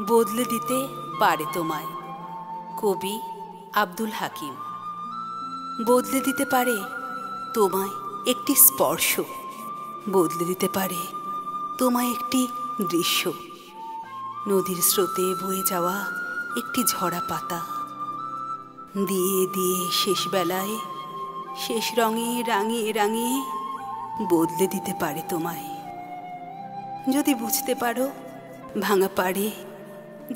বদলে দিতে পারে তোমায়। কবি আব্দুল হাকিম। বদলে দিতে পারে তোমায় একটি স্পর্শ, বদলে দিতে পারে তোমায় একটি দৃশ্য, নদীর স্রোতে বয়ে যাওয়া একটি ঝরা পাতা, দিয়ে দিয়ে শেষ বেলায় শেষ রঙে রাঙিয়ে রাঙিয়ে বদলে দিতে পারে তোমায়। যদি বুঝতে পারো ভাঙা পাড়ে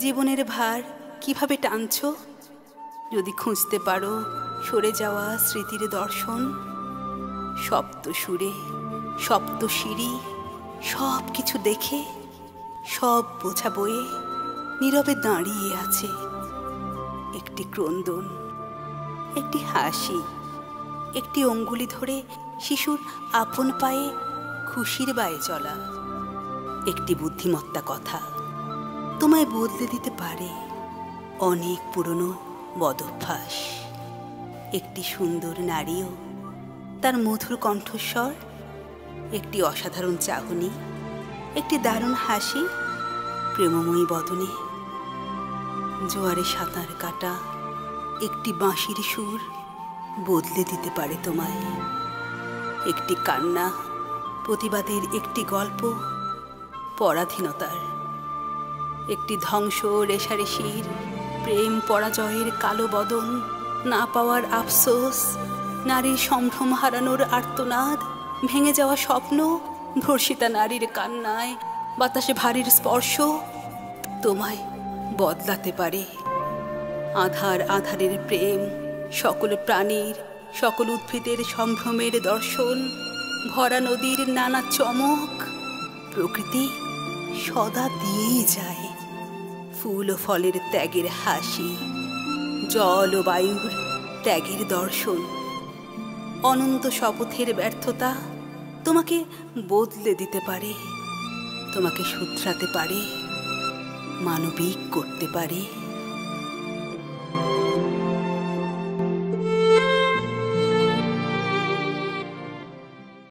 জীবনের ভার কিভাবে টানছ, যদি খুঁজতে পারো সরে যাওয়া স্মৃতির দর্শন, সপ্ত সুরে সপ্ত সিঁড়ি সব কিছু দেখে সব বোঝা বয়ে নীরবে দাঁড়িয়ে আছে একটি ক্রন্দন, একটি হাসি, একটি অঙ্গুলি ধরে শিশুর আপন পায়ে খুশির বায়ে চলা, একটি বুদ্ধিমত্তা কথা তোমায় বদলে দিতে পারে অনেক পুরনো বদভ্যাস। একটি সুন্দর নারীও তার মধুর কণ্ঠস্বর, একটি অসাধারণ চাহনি, একটি দারুণ হাসি প্রেমময়ী বদনে, জোয়ারে সাঁতার কাটা একটি বাঁশির সুর বদলে দিতে পারে তোমায়। একটি কান্না প্রতিবাদের একটি গল্প পরাধীনতার, একটি ধ্বংস রেশারেশির প্রেম পরাজয়ের কালো বদন, না পাওয়ার আফসোস, নারীর সম্ভ্রম হারানোর আর্তনাদ, ভেঙে যাওয়া স্বপ্ন, ধর্ষিতা নারীর কান্নায় বাতাসে ভারীর স্পর্শ তোমায় বদলাতে পারে। আধার আধারের প্রেম, সকল প্রাণীর সকল উদ্ভিদের সম্ভ্রমের দর্শন, ভরা নদীর নানা চমক, প্রকৃতি সদা দিয়েই যায় ফুল ও ফলের ত্যাগের হাসি, জল ও বায়ুর ত্যাগের দর্শন। অনন্ত শপথের ব্যর্থতা তোমাকে বদলে দিতে পারে, তোমাকে শুধরাতে পারে, মানবিক করতে পারে।